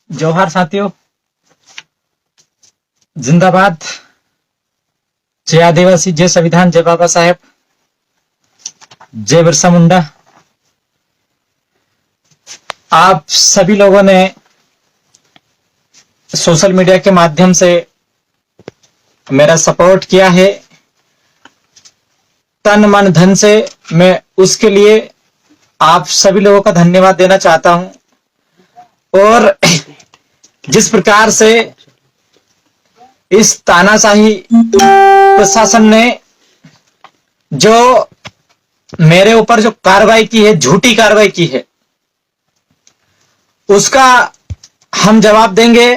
जोहार साथियों, जिंदाबाद। जय आदिवासी, जय संविधान, जय बाबा साहेब, जय बिरसा मुंडा। आप सभी लोगों ने सोशल मीडिया के माध्यम से मेरा सपोर्ट किया है, तन मन धन से। मैं उसके लिए आप सभी लोगों का धन्यवाद देना चाहता हूं। और जिस प्रकार से इस तानाशाही प्रशासन ने जो मेरे ऊपर जो कार्रवाई की है, झूठी कार्रवाई की है, उसका हम जवाब देंगे।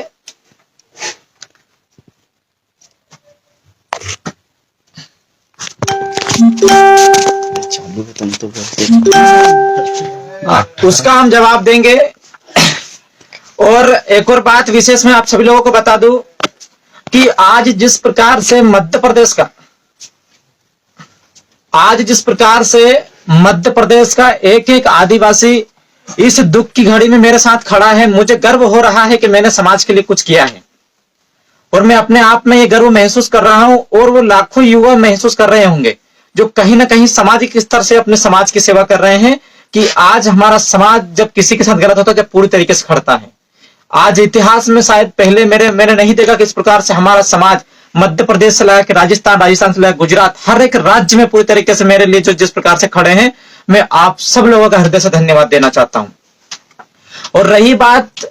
उसका हम जवाब देंगे। और एक और बात विशेष मैं आप सभी लोगों को बता दूं कि आज जिस प्रकार से मध्य प्रदेश का एक एक आदिवासी इस दुख की घड़ी में मेरे साथ खड़ा है, मुझे गर्व हो रहा है कि मैंने समाज के लिए कुछ किया है। और मैं अपने आप में ये गर्व महसूस कर रहा हूं, और वो लाखों युवा महसूस कर रहे होंगे जो कहीं ना कहीं सामाजिक स्तर से अपने समाज की सेवा कर रहे हैं, कि आज हमारा समाज जब किसी के साथ गलत होता है, जब पूरी तरीके से खड़ता है। आज इतिहास में शायद पहले मैंने नहीं देखा कि इस प्रकार से हमारा समाज मध्य प्रदेश से लेकर राजस्थान से लेकर गुजरात, हर एक राज्य में पूरी तरीके से मेरे लिए जो जिस प्रकार से खड़े हैं, मैं आप सब लोगों का हृदय से धन्यवाद देना चाहता हूं। और रही बात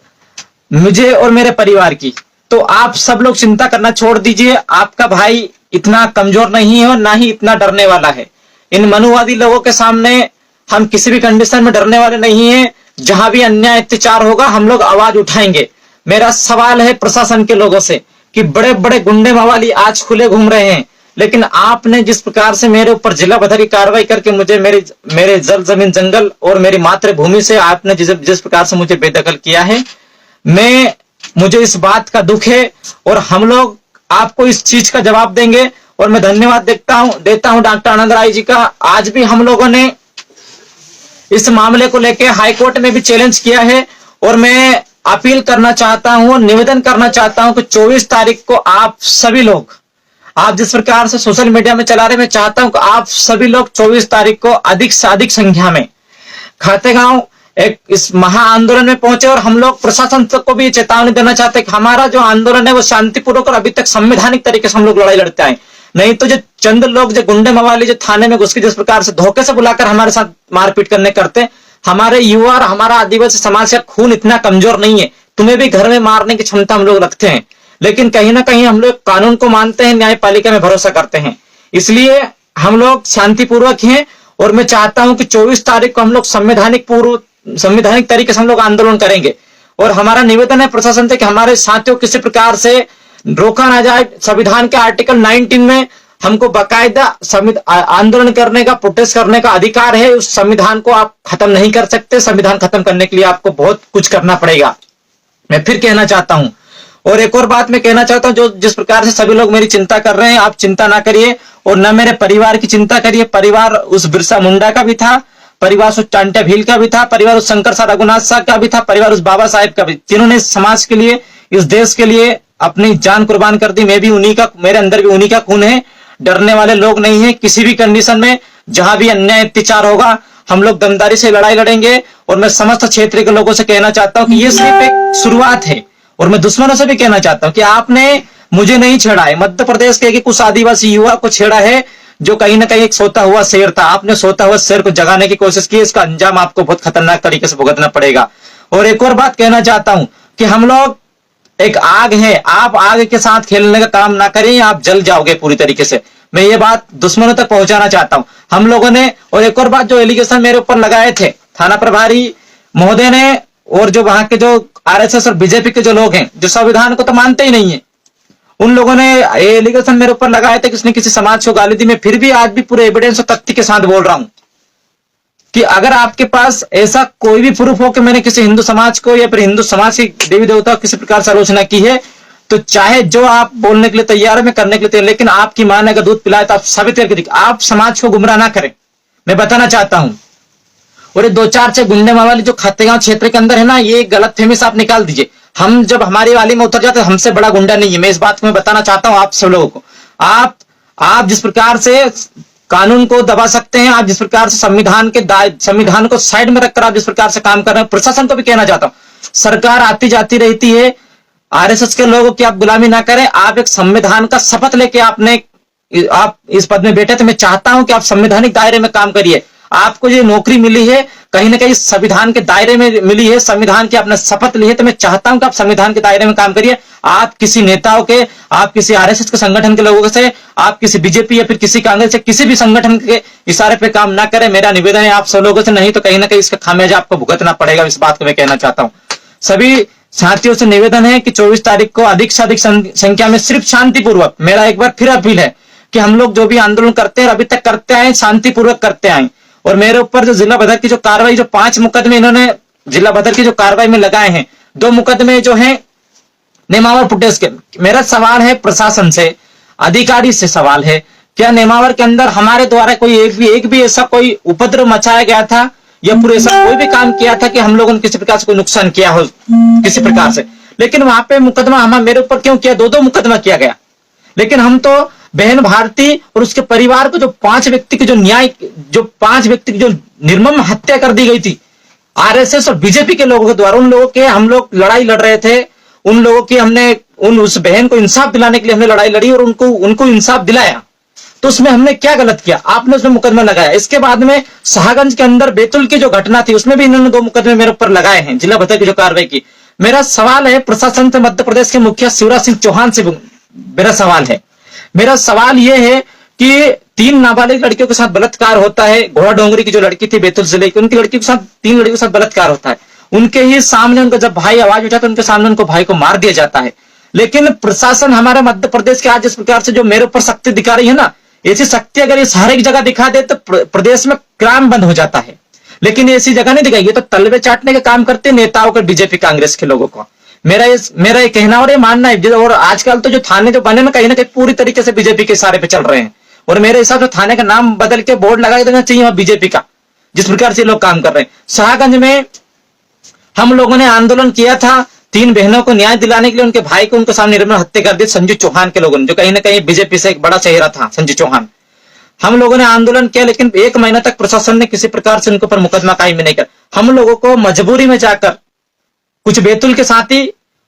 मुझे और मेरे परिवार की, तो आप सब लोग चिंता करना छोड़ दीजिए। आपका भाई इतना कमजोर नहीं है और ना ही इतना डरने वाला है। इन मनुवादी लोगों के सामने हम किसी भी कंडीशन में डरने वाले नहीं है। जहां भी अन्याय अत्याचार होगा, हम लोग आवाज उठाएंगे। मेरा सवाल है प्रशासन के लोगों से कि बड़े बड़े गुंडे मवाली आज खुले घूम रहे हैं, लेकिन आपने जिस प्रकार से मेरे ऊपर जिला बदर की कार्रवाई करके मुझे मेरे जल जमीन जंगल और मेरी मातृभूमि से आपने जिस प्रकार से मुझे बेदखल किया है, मुझे इस बात का दुख है। और हम लोग आपको इस चीज का जवाब देंगे। और मैं धन्यवाद देता हूं डॉक्टर आनंद राय जी का। आज भी हम लोगों ने इस मामले को लेकर हाईकोर्ट में भी चैलेंज किया है। और मैं अपील करना चाहता हूं, निवेदन करना चाहता हूं कि 24 तारीख को आप सभी लोग, आप जिस प्रकार से सोशल मीडिया में चला रहे, मैं चाहता हूं कि आप सभी लोग 24 तारीख को अधिक से अधिक संख्या में खातेगांव एक इस महा आंदोलन में पहुंचे। और हम लोग प्रशासन तक को भी चेतावनी देना चाहते हैं कि हमारा जो आंदोलन है वो शांतिपूर्वक और अभी तक संवैधानिक तरीके से हम लोग लड़ाई लड़ते आए। नहीं तो जो चंद लोग, जो गुंडे मवाली, जो थाने में घुस के जिस प्रकार से धोखे से बुलाकर हमारे साथ मारपीट करते, हमारे युवा और हमारा आदिवासी समाज का खून इतना कमजोर नहीं है। तुम्हें भी घर में मारने की क्षमता हम लोग रखते हैं, लेकिन कहीं ना कहीं हम लोग कानून को मानते हैं, न्यायपालिका में भरोसा करते हैं, इसलिए हम लोग शांतिपूर्वक हैं। और मैं चाहता हूं कि 24 तारीख को हम लोग संवैधानिक तरीके से हम लोग आंदोलन करेंगे। और हमारा निवेदन है प्रशासन से कि हमारे साथियों किसी प्रकार से रोका ना जाए। संविधान के आर्टिकल 19 में हमको बाकायदा आंदोलन करने का, प्रोटेस्ट करने का अधिकार है। उस संविधान को आप खत्म नहीं कर सकते। संविधान खत्म करने के लिए आपको बहुत कुछ करना पड़ेगा। मैं फिर कहना चाहता हूं, और एक और बात मैं कहना चाहता हूं, जो जिस प्रकार से सभी लोग मेरी चिंता कर रहे हैं, आप चिंता ना करिए और न मेरे परिवार की चिंता करिए। परिवार उस बिरसा मुंडा का भी था, परिवार उस टांटे भील का भी था, परिवार उस शंकर साह रघुनाथ साह का भी था, परिवार उस बाबा साहेब का भी, जिन्होंने समाज के लिए, इस देश के लिए अपनी जान कुर्बान कर दी। मेरे अंदर भी उन्हीं का खून है। डरने वाले लोग नहीं है। किसी भी कंडीशन में जहां भी अन्याय अत्याचार होगा, हम लोग दमदारी से लड़ाई लड़ेंगे। और मैं समस्त क्षेत्र के लोगों से कहना चाहता हूं कि ये सिर्फ एक शुरुआत है। और मैं दुश्मनों से भी कहना चाहता हूं कि आपने मुझे नहीं छेड़ा है, मध्य प्रदेश के कुछ आदिवासी युवा को छेड़ा है, जो कहीं ना कहीं एक सोता हुआ शेर था। आपने सोता हुआ शेर को जगाने की कोशिश की। इसका अंजाम आपको बहुत खतरनाक तरीके से भुगतना पड़ेगा। और एक और बात कहना चाहता हूं कि हम लोग एक आग है, आप आग के साथ खेलने का काम ना करें, आप जल जाओगे पूरी तरीके से। मैं ये बात दुश्मनों तक पहुंचाना चाहता हूं हम लोगों ने। और एक और बात, जो एलिगेशन मेरे ऊपर लगाए थे थाना प्रभारी महोदय ने, और जो वहां के जो आरएसएस और बीजेपी के जो लोग हैं, जो संविधान को तो मानते ही नहीं है, उन लोगों ने एलिगेशन मेरे ऊपर लगाए थे कि उसने किसी समाज को गाली दी। मैं फिर भी आज भी पूरे एविडेंस और तथ्य के साथ बोल रहा हूं कि अगर आपके पास ऐसा कोई भी प्रूफ हो कि मैंने किसी हिंदू समाज को या फिर हिंदू समाज के देवी देवता को किसी प्रकार से आलोचना की है, तो चाहे जो आप बोलने के लिए तैयार है, मैं करने के लिए तैयार। लेकिन आपकी मां ने अगर दूध पिलाया तो आप साबित करके दिखाएं। आप समाज को गुमराह ना करें, मैं बताना चाहता हूं। और ये 2-4 गुंडे मावाली जो खातेगांव क्षेत्र के अंदर है ना, ये गलत फहमी से आप निकाल दीजिए। हम जब हमारी वाली में उतर जाते हैं, हमसे बड़ा गुंडा नहीं है। मैं इस बात को मैं बताना चाहता हूं आप सब लोगों को। आप जिस प्रकार से कानून को दबा सकते हैं, आप जिस प्रकार से संविधान को साइड में रखकर आप जिस प्रकार से काम कर रहे हैं, प्रशासन को भी कहना चाहता हूं, सरकार आती जाती रहती है, आरएसएस के लोगों की आप गुलामी ना करें। आप एक संविधान का शपथ लेके आप इस पद में बैठे, तो मैं चाहता हूं कि आप संवैधानिक दायरे में काम करिए। आपको ये नौकरी मिली है कहीं ना कहीं संविधान के दायरे में मिली है, संविधान की आपने शपथ ली है, तो मैं चाहता हूं कि आप संविधान के दायरे में काम करिए। आप किसी नेताओं के, आप किसी आरएसएस के संगठन के लोगों से, आप किसी बीजेपी या फिर किसी कांग्रेस से किसी भी संगठन के इशारे पे काम ना करें। मेरा निवेदन है आप सब लोगों से, नहीं तो कहीं ना कहीं इसका खामियाजा आपको भुगतना पड़ेगा। इस बात को मैं कहना चाहता हूं। सभी साथियों से निवेदन है कि 24 तारीख को अधिक से अधिक संख्या में सिर्फ शांतिपूर्वक, मेरा एक बार फिर अपील है कि हम लोग जो भी आंदोलन करते हैं, अभी तक करते आए, शांतिपूर्वक करते आए। और मेरे ऊपर जो जिला भदर की जो कार्रवाई, जो 5 मुकदमे इन्होंने जिला भदर की जो कार्रवाई में लगाए हैं, 2 मुकदमे जो हैं नेमावर फुटेज के। मेरा सवाल है प्रशासन से, अधिकारी से सवाल है, क्या नेमावर के अंदर हमारे द्वारा कोई एक भी ऐसा कोई उपद्रव मचाया गया था या पूरे ऐसा कोई भी काम किया था कि हम लोगों ने किसी प्रकार से कोई नुकसान किया हो किसी प्रकार से? लेकिन वहां पे मुकदमा मेरे ऊपर क्यों किया? 2 मुकदमा किया गया। लेकिन हम तो बहन भारती और उसके परिवार को जो 5 व्यक्ति की जो निर्मम हत्या कर दी गई थी आरएसएस और बीजेपी के लोगों के द्वारा, उन लोगों के हम लोग लड़ाई लड़ रहे थे, उन लोगों की हमने उस बहन को इंसाफ दिलाने के लिए हमने लड़ाई लड़ी और उनको इंसाफ दिलाया। तो उसमें हमने क्या गलत किया? आपने उसमें मुकदमा लगाया। इसके बाद में शाहगंज के अंदर बैतुल की जो घटना थी, उसमें भी इन्होंने 2 मुकदमे मेरे ऊपर लगाए हैं, जिला भदर की जो कार्रवाई की। मेरा सवाल है प्रशासन से, मध्य प्रदेश के मुखिया शिवराज सिंह चौहान से मेरा सवाल यह है कि 3 नाबालिग लड़कियों के साथ बलात्कार होता है। घोड़ा डोंगरी की जो लड़की थी बैतूल जिले की, उनकी लड़की के साथ 3 लड़कियों के साथ बलात्कार होता है। उनके ही सामने उनको जब भाई आवाज उठाता है, उनके सामने उनको भाई को मार दिया जाता है। लेकिन प्रशासन हमारे मध्य प्रदेश के आज जिस प्रकार से जो मेरे ऊपर शक्ति दिखा रही है ना, ऐसी शक्ति अगर इस हर एक जगह दिखा दे तो प्रदेश में क्राइम बंद हो जाता है। लेकिन ऐसी जगह नहीं दिखाई, तो तलवे चाटने का काम करते नेताओं को, बीजेपी कांग्रेस के लोगों को। मेरा ये कहना और ये मानना है। और आजकल तो जो थाने जो बने ना, कहीं ना कहीं पूरी तरीके से बीजेपी के इशारे पे चल रहे हैं। और मेरे हिसाब से थाने का नाम बदल के बोर्ड लगा देना चाहिए वहां बीजेपी का, जिस प्रकार से लोग काम कर रहे हैं। शाहगंज में हम लोगों ने आंदोलन किया था 3 बहनों को न्याय दिलाने के लिए, उनके भाई को उनके सामने निर्मम हत्या कर दी संजू चौहान के लोगों ने, जो कहीं ना कहीं बीजेपी से एक बड़ा चेहरा था संजू चौहान। हम लोगों ने आंदोलन किया, लेकिन 1 महीना तक प्रशासन ने किसी प्रकार से उनके ऊपर मुकदमा कायम नहीं कर। हम लोगों को मजबूरी में जाकर कुछ बैतूल के साथी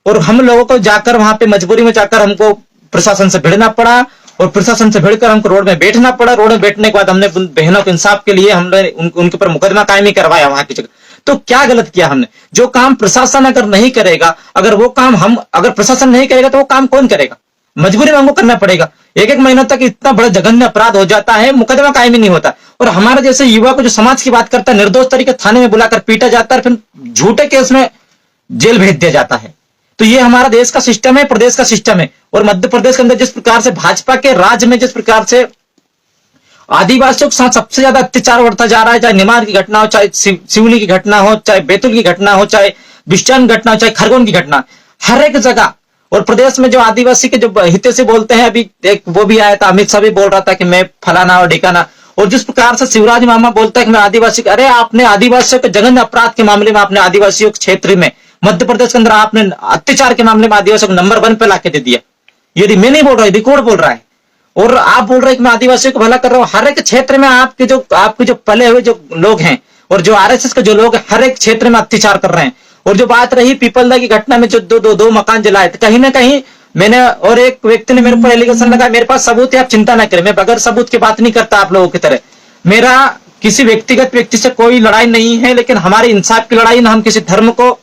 और हम लोगों को जाकर वहां पे मजबूरी में जाकर हमको प्रशासन से भिड़ना पड़ा और प्रशासन से भिड़कर हमको रोड में बैठना पड़ा। रोड में बैठने के बाद हमने बहनों के इंसाफ के लिए हमने उनके ऊपर मुकदमा कायम ही करवाया वहां की जगह। तो क्या गलत किया हमने? जो काम प्रशासन अगर नहीं करेगा, अगर प्रशासन नहीं करेगा तो वो काम कौन करेगा? मजबूरी में हमको करना पड़ेगा। 1 महीना तक इतना बड़ा जघन्य अपराध हो जाता है, मुकदमा कायम ही नहीं होता। और हमारे जैसे युवा को जो समाज की बात करता है, निर्दोष तरीके थाने में बुलाकर पीटा जाता है, फिर झूठे केस में जेल भेज दिया जाता है। तो ये हमारा देश का सिस्टम है, प्रदेश का सिस्टम है। और मध्य प्रदेश के अंदर जिस प्रकार से भाजपा के राज्य में जिस प्रकार से आदिवासियों के साथ सबसे ज्यादा अत्याचार बढ़ता जा रहा है, चाहे निमाड़ की घटना हो, चाहे सिवनी की घटना हो, चाहे बैतूल की घटना हो, चाहे बिस्टान घटना हो, चाहे खरगोन की घटना, हर एक जगह। और प्रदेश में जो आदिवासी के जो हित से बोलते हैं, अभी एक वो भी आया था, अमित शाह भी बोल रहा था कि मैं फलाना और ढिकाना। और जिस प्रकार से शिवराज मामा बोलता है कि मैं आदिवासी, अरे आपने आदिवासियों के जघन्य अपराध के मामले में, आपने आदिवासियों के क्षेत्र में मध्य प्रदेश के अंदर आपने अत्याचार के मामले में आदिवासियों को नंबर 1 पे लाके दे दिया। यदि मैं नहीं बोल रहा, रिकॉर्ड बोल रहा है। और आप बोल रहे हैं कि मैं आदिवासियों को भला कर रहा हूं। हर एक क्षेत्र में आपके जो पले हुए जो लोग हैं और जो आरएसएस के जो लोग हर एक क्षेत्र में अत्याचार कर रहे हैं। और जो बात रही पीपलदा की घटना में जो दो मकान जलाए थे, कहीं ना कहीं मैंने और एक व्यक्ति ने मेरे ऊपर एलिगेशन लगाया, मेरे पास सबूत है, आप चिंता ना करें, मैं बगैर सबूत की बात नहीं करता आप लोगों की तरह। मेरा किसी व्यक्तिगत व्यक्ति से कोई लड़ाई नहीं है, लेकिन हमारी इंसाफ की लड़ाई, ना हम किसी धर्म को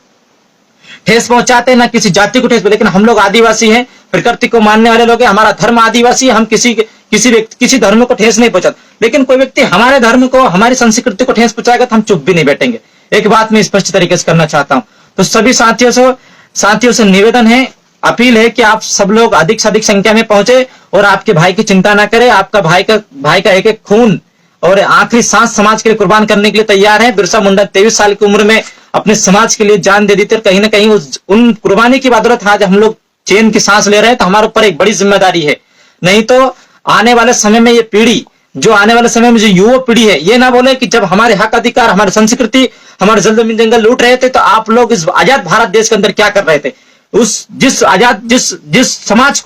ठेस पहुंचाते, ना किसी जाति को ठेस। लेकिन हम लोग आदिवासी हैं, प्रकृति को मानने वाले लोग हैं, हमारा धर्म आदिवासी है, हम किसी धर्म को ठेस नहीं पहुंचाते। लेकिन कोई व्यक्ति हमारे धर्म को, हमारी संस्कृति को ठेस पहुंचाएगा तो हम चुप भी नहीं बैठेंगे। एक बात मैं स्पष्ट तरीके से करना चाहता हूं। तो सभी साथियों से निवेदन है, अपील है कि आप सब लोग अधिक से अधिक संख्या में पहुंचे और आपके भाई की चिंता ना करें। आपका भाई का एक एक खून और आखिरी सांस समाज के लिए कुर्बान करने के लिए तैयार है। बिरसा मुंडा 23 साल की उम्र में अपने समाज के लिए जान दे दी थी। कहीं ना कहीं उन कुर्बानी की बदौलत आज हम लोग चैन की सांस ले रहे हैं। तो हमारे ऊपर एक बड़ी जिम्मेदारी है। नहीं तो आने वाले समय में ये पीढ़ी, जो आने वाले समय में जो युवा पीढ़ी है, ये ना बोले कि जब हमारे हक अधिकार, हमारी संस्कृति, हमारे जमीन जंगल लूट रहे थे तो आप लोग इस आजाद भारत देश के अंदर क्या कर रहे थे। उस जिस समाज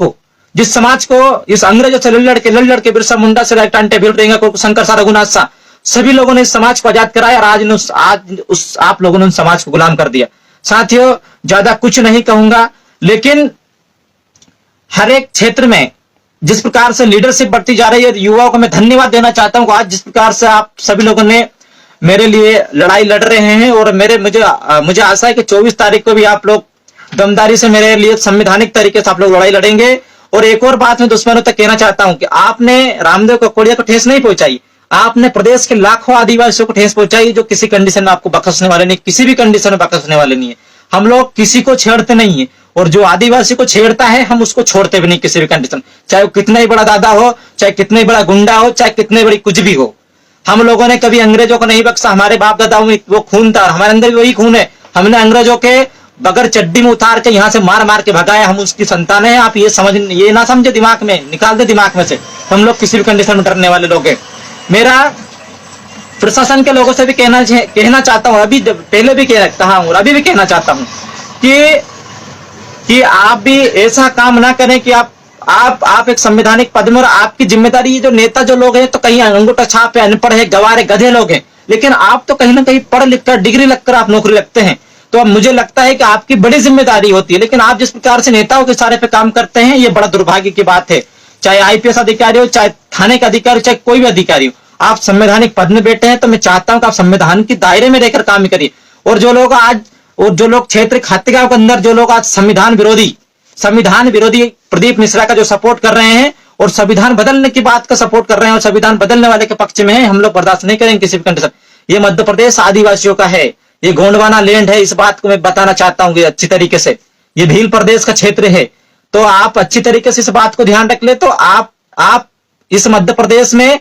को इस अंग्रेजों से लड़ के बिरसा मुंडा से टांटे भील को शंकर सा रघुनाथ सा सभी लोगों ने इस समाज को आजाद कराया और आज उस आप लोगों ने उस समाज को गुलाम कर दिया। साथियों, ज्यादा कुछ नहीं कहूंगा, लेकिन हर एक क्षेत्र में जिस प्रकार से लीडरशिप बढ़ती जा रही है, युवाओं को मैं धन्यवाद देना चाहता हूं। आज जिस प्रकार से आप सभी लोगों ने मेरे लिए लड़ाई लड़ रहे हैं और मुझे आशा है कि 24 तारीख को भी आप लोग दमदारी से मेरे लिए संवैधानिक तरीके से आप लोग लड़ाई लड़ेंगे। और एक और बात मैं दुश्मनों तक कहना चाहता हूं कि आपने रामदेव ककोड़िया को ठेस नहीं पहुंचाई, आपने प्रदेश के लाखों आदिवासियों को ठेस पहुंचाई जो किसी कंडीशन में आपको बख्शने वाले नहीं, किसी भी कंडीशन में बख्शने वाले नहीं है। हम लोग किसी को छेड़ते नहीं है, और जो आदिवासी को छेड़ता है हम उसको छोड़ते भी नहीं किसी भी कंडीशन, चाहे वो कितना ही बड़ा दादा हो, चाहे कितना ही बड़ा गुंडा हो, चाहे कितने बड़ी कुछ भी हो। हम लोगों ने कभी अंग्रेजों को नहीं बख्शा, हमारे बाप दादाओं में वो खून था, हमारे अंदर भी वही खून है। हमने अंग्रेजों के बगैर चड्डी में उतार के यहाँ से मार मार के भगाया, हम उसकी संतान है। आप ये ना समझे, दिमाग में निकाल दे दिमाग में से, हम लोग किसी भी कंडीशन में डरने वाले लोग हैं। मेरा प्रशासन के लोगों से भी कहना चाहता हूँ, अभी पहले भी कहा हूँ और अभी भी कहना चाहता हूँ कि आप भी ऐसा काम ना करें कि आप एक संवैधानिक पद में, और आपकी जिम्मेदारी, जो नेता जो लोग हैं तो कहीं अंगूठा छाप है, अनपढ़ है, गवार गधे लोग हैं, लेकिन आप तो कहीं ना कहीं पढ़ लिख कर डिग्री लगकर आप नौकरी लगते हैं। तो अब मुझे लगता है कि आपकी बड़ी जिम्मेदारी होती है, लेकिन आप जिस प्रकार से नेताओं के इशारे पे काम करते हैं, ये बड़ा दुर्भाग्य की बात है। चाहे आईपीएस अधिकारी हो, चाहे थाने का अधिकारी, चाहे कोई भी अधिकारी हो, आप संवैधानिक पद में बैठे हैं तो मैं चाहता हूं कि आप संविधान के दायरे में रहकर काम करिए। और जो लोग क्षेत्र खातेगांव के अंदर जो लोग आज संविधान विरोधी प्रदीप मिश्रा का जो सपोर्ट कर रहे हैं और संविधान बदलने की बात का सपोर्ट कर रहे हैं और संविधान बदलने वाले के पक्ष में है, हम लोग बर्दाश्त नहीं करेंगे किसी भी कंडीशन। ये मध्य प्रदेश आदिवासियों का है, ये गोंडवाना लैंड है, इस बात को मैं बताना चाहता हूँ अच्छी तरीके से। ये भील प्रदेश का क्षेत्र है, तो आप अच्छी तरीके से इस बात को ध्यान रख ले। तो आप इस मध्य प्रदेश में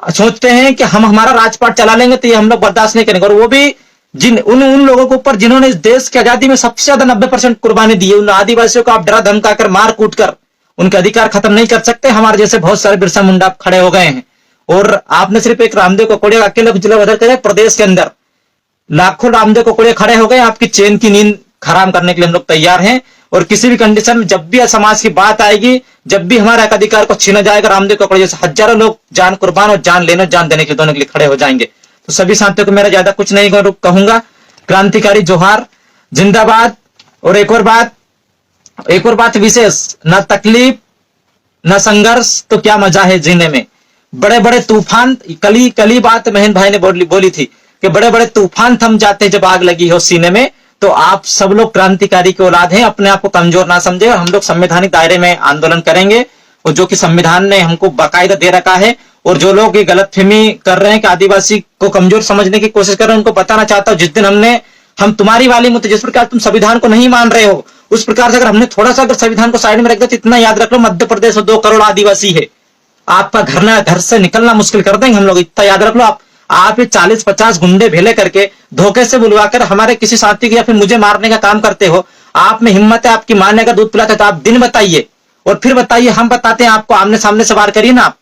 सोचते हैं कि हम हमारा राजपाट चला लेंगे, तो ये हम लोग बर्दाश्त नहीं करेंगे। और वो भी उन लोगों के ऊपर जिन्होंने इस देश की आजादी में सबसे ज्यादा 90% कुर्बानी दी है, उन आदिवासियों को आप डरा धमका कर, मार कूट कर उनके अधिकार खत्म नहीं कर सकते। हमारे जैसे बहुत सारे बिरसा मुंडा खड़े हो गए हैं, और आपने सिर्फ एक रामदेव ककोड़िया अकेले जिला बदल कर, प्रदेश के अंदर लाखों रामदेव ककोड़िया खड़े हो गए। आपकी चैन की नींद हराम करने के लिए हम लोग तैयार हैं। और किसी भी कंडीशन में जब भी समाज की बात आएगी, जब भी हमारे हक अधिकार को छीना जाएगा, रामदेव ककोड़िया जैसे हजारों लोग जान कुर्बान और जान लेने जान देने के दोनों के लिए खड़े हो जाएंगे। तो सभी साथियों को मेरा ज्यादा कुछ नहीं कहूंगा, क्रांतिकारी जोहार, जिंदाबाद। और एक और बात विशेष, न तकलीफ न संघर्ष तो क्या मजा है जीने में। बड़े बड़े तूफान, कली बात महेंद्र भाई ने बोली थी कि बड़े बड़े तूफान थम जाते जब आग लगी हो सीने में। तो आप सब लोग क्रांतिकारी की औलाद हैं, अपने आप को कमजोर ना समझे, और हम लोग संवैधानिक दायरे में आंदोलन करेंगे, और जो कि संविधान ने हमको बाकायदा दे रखा है। और जो लोग ये गलतफहमी कर रहे हैं कि आदिवासी को कमजोर समझने की कोशिश कर रहे हैं, उनको बताना चाहता हूं, जिस दिन हम तुम्हारी वाली में, जिस प्रकार तुम संविधान को नहीं मान रहे हो, उस प्रकार से अगर हमने थोड़ा सा अगर संविधान को साइड में रख दिया, तो इतना याद रख लो, मध्य प्रदेश में 2 करोड़ आदिवासी है, आपका घर से निकलना मुश्किल कर देंगे हम लोग, इतना याद रख लो। आप ये 40-50 गुंडे भेले करके धोखे से बुलवाकर हमारे किसी साथी को या फिर मुझे मारने का काम करते हो। आप में हिम्मत है, आपकी माँ ने अगर दूध पिलाते तो आप दिन बताइए, और फिर बताइए, हम बताते हैं आपको, आमने सामने से वार करिए ना आप,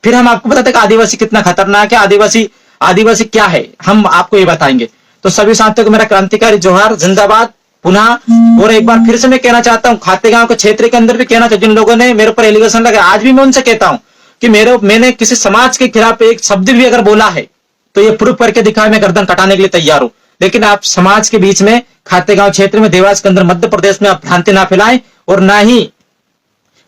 फिर हम आपको बताते हैं कि आदिवासी कितना खतरनाक है, आदिवासी क्या है, हम आपको ये बताएंगे। तो सभी साथियों को मेरा क्रांतिकारी जोहार, जिंदाबाद पुनः। और एक बार फिर से मैं कहना चाहता हूँ, खातेगांव के क्षेत्र के अंदर भी कहना चाहता हूँ, जिन लोगों ने मेरे ऊपर एलिगेशन लगाया, आज भी मैं उनसे कहता हूँ कि मैंने किसी समाज के खिलाफ एक शब्द भी अगर बोला है तो ये प्रूफ करके दिखाए, मैं गर्दन कटाने के लिए तैयार हूं। लेकिन आप समाज के बीच में, खातेगांव क्षेत्र में, देवास के अंदर, मध्य प्रदेश में आप भ्रांति ना फैलाएं, और ना ही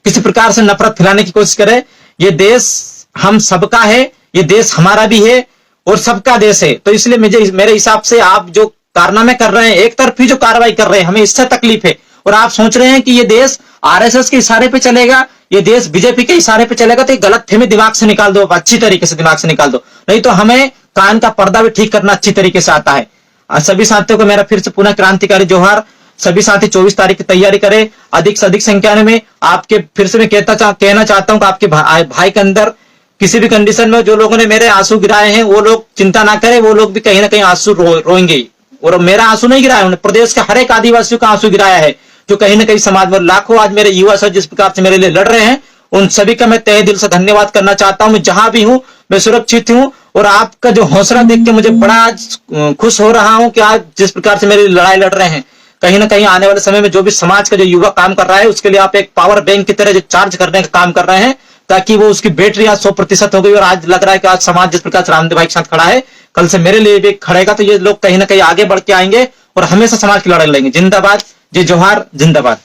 किसी प्रकार से नफरत फैलाने की कोशिश करें। ये देश हम सबका है, ये देश हमारा भी है और सबका देश है। तो इसलिए मेरे हिसाब से आप जो कारनामे कर रहे हैं, एक तरफी जो कार्रवाई कर रहे हैं, हमें इससे तकलीफ है। और आप सोच रहे हैं कि ये देश आरएसएस के इशारे पे चलेगा, ये देश बीजेपी के इशारे पे चलेगा, तो गलतफहमी दिमाग से निकाल दो, अच्छी तरीके से दिमाग से निकाल दो, नहीं तो हमें कान का पर्दा भी ठीक करना अच्छी तरीके से आता है। सभी साथियों को मेरा फिर से पुनः क्रांतिकारी जोहार। सभी साथी 24 तारीख की तैयारी करें, अधिक से अधिक संख्या में। आपके फिर से मैं कहना चाहता हूं कि आपके भाई के अंदर किसी भी कंडीशन में जो लोगों ने मेरे आंसू गिराए हैं, वो लोग चिंता ना करें, वो लोग भी कहीं ना कहीं आंसू रोएंगे। और मेरा आंसू नहीं गिराया, उन्होंने प्रदेश के हर एक आदिवासियों का आंसू गिराया है, जो कहीं ना कहीं समाज में लाखों आज मेरे युवा सर जिस प्रकार से मेरे लिए लड़ रहे हैं, उन सभी का मैं तहे दिल से धन्यवाद करना चाहता हूं। मैं जहां भी हूं मैं सुरक्षित हूं, और आपका जो हौसला देख के मुझे बड़ा खुश हो रहा हूं कि आज जिस प्रकार से मेरी लड़ाई लड़ रहे हैं, कहीं ना कहीं आने वाले समय में जो भी समाज का जो युवा काम कर रहा है उसके लिए आप एक पावर बैंक की तरह जो चार्ज करने का काम कर रहे हैं, ताकि वो उसकी बैटरी आज 100% हो गई और आज लग रहा है कि आज समाज जिस प्रकार रामदेव भाई के साथ खड़ा है कल से मेरे लिए भी खड़ेगा, तो ये लोग कहीं ना कहीं आगे बढ़ के आएंगे और हमेशा समाज की लड़ाई लड़ेंगे। जिंदाबाद, जय जोहार, जिंदाबाद।